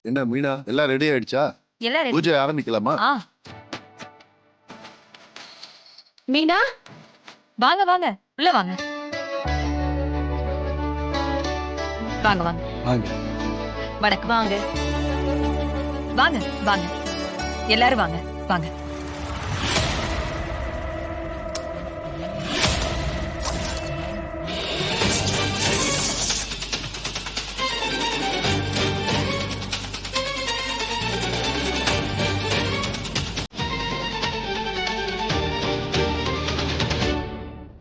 என்ன மீனா எல்லாம் ரெடி ஆயிடுச்சா? எல்லாம் ready. பூஜை ஆரம்பிக்கலாமா? மீனா வாங்க வாங்க உள்ள வாங்க. வாங்க வாங்க வாங்க. வணக்கம். வாங்க வாங்க வாங்க எல்லாரும் வாங்க வாங்க.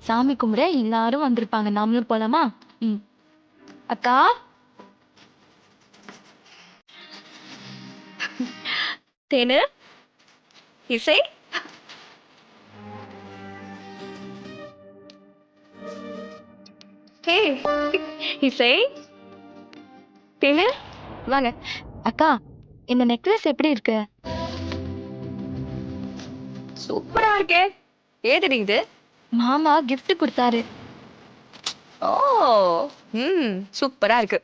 சாமி கும்பிட எல்லாரும் வந்திருப்பாங்க, நாமளும் போலாமா? அக்கா தேனு இசை ஹே இசை தேனு வாங்க. அக்கா, இந்த நெக்லஸ் எப்படி இருக்கு? சூப்பரா இருக்கே. ஏது இது? மாமா gift கொடுத்தாரு. ஓ சூப்பரா இருக்கு.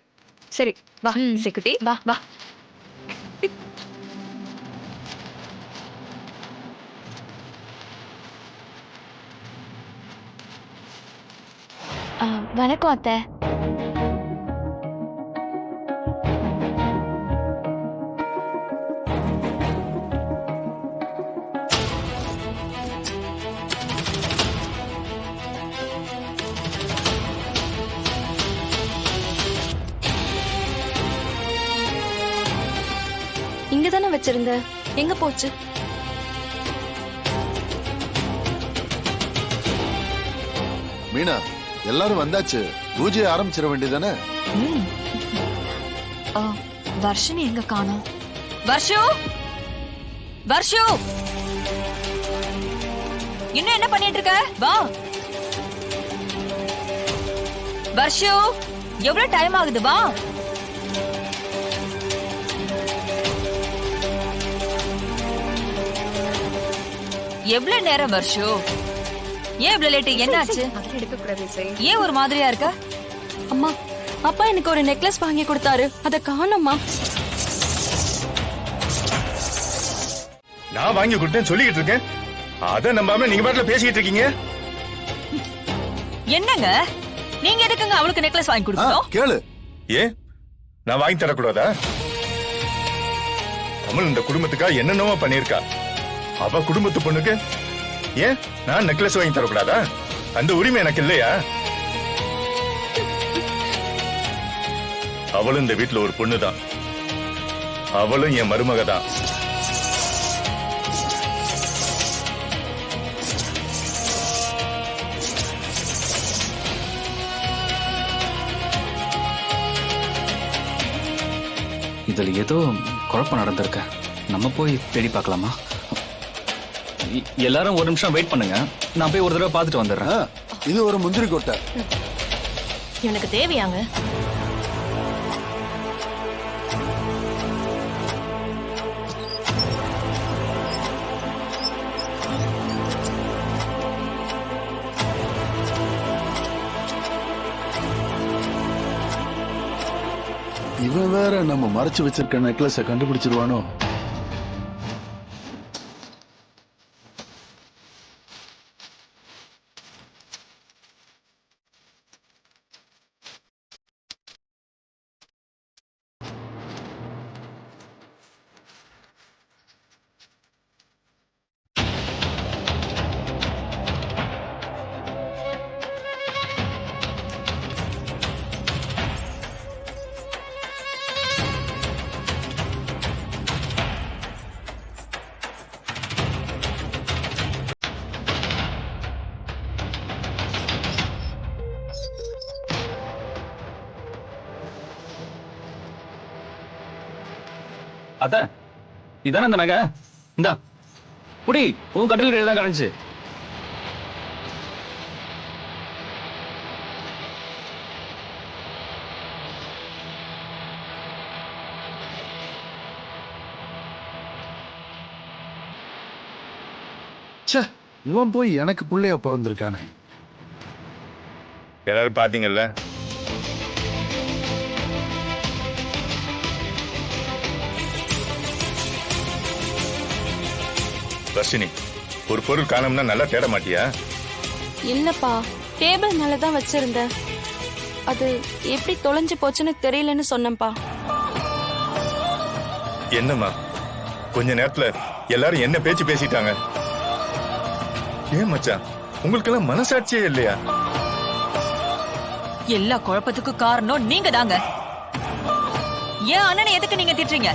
சரி வா இசைக்குட்டி வா வா. வணக்கம் அத்தை. இங்க தானே வச்சிருந்த, எங்க போச்சு? மீனா எல்லாரும் வந்தாச்சு, பூஜையை ஆரம்பிச்சிட வேண்டியதானே? வர்ஷினி எங்க காணோம்? வர்ஷு வர்ஷு இன்னும் என்ன பண்ணிட்டு இருக்க? வா வர்ஷு, எவ்வளவு டைம் ஆகுது? வா. எவ்வளவு நேரம் வர்ஷு? ஏன் இவ்வளவு லேட்? என்னாச்சு? ஏன் ஒரு மாதிரியா இருக்க? அம்மா, அப்பா எனக்கு ஒரு நெக்லஸ் வாங்கி கொடுத்தாரு, அத காணோம்மா. நான் வாங்கி கொடுத்தேன் சொல்லிக்கிட்டு இருக்கேன், அத நம்பாம நீங்க பாட்டுல பேசிக்கிட்டு இருக்கீங்க. என்னங்க நீங்க எதுக்குங்க அவளுக்கு நெக்லஸ் வாங்கி கொடுக்கணும்? கேளு. ஏன் நான் வாங்கி தரக்கூடாதா? தமிழ் இந்த குடும்பத்துக்கா என்னென்னவோ பண்ணிருக்கா. அவ குடும்பத்து பொண்ணுக்கு ஏன் நான் நெக்லஸ் வாங்கி தரக்கூடாதா? அந்த உரிமை எனக்கு இல்லையா? அவளும் இந்த வீட்டுல ஒரு பொண்ணுதான், அவளும் என் மருமக தான். இதுல ஏதோ குழப்பம் நடந்திருக்க, நம்ம போய் தேடி பார்க்கலாமா? எல்லாரும் ஒரு நிமிஷம் வெயிட் பண்ணுங்க, நான் போய் ஒரு தடவை பார்த்துட்டு வந்துடுறேன். இது ஒரு முந்திரி கொட்டை. எனக்கு தேவையாங்க? இவன் வேற நம்ம மறைச்சு வச்சிருக்க நெக்லஸ கண்டுபிடிச்சிருவானோ? அத இதானே அந்த நகை? இந்தா குடி, உன் கட்டில் தான் கிடைச்சு. இவன் போய் எனக்கு பிள்ளைய பிறந்திருக்கானே. எல்லாரும் பாத்தீங்கல்ல, வர்ஷினி, ஒரு பொருள் காணோம்னா நல்லா தேட மாட்டியா? இல்லப்பா, டேபிள் மேலதான் வச்சிருந்தேன். அது எப்படி தொலைஞ்சு போச்சுன்னு தெரியலன்னு சொன்னேன்ப்பா. என்னம்மா கொஞ்ச நேரத்துல எல்லாரும் என்ன பேச்சு பேசிட்டாங்க? ஏன் மச்சான், உங்களுக்கெல்லாம் மனசாட்சியே இல்லையா? எல்லா குழப்பத்துக்கும் காரணம் நீங்க தாங்க. ஏன் அண்ணனை எதுக்கு நீங்க திட்டுறீங்க?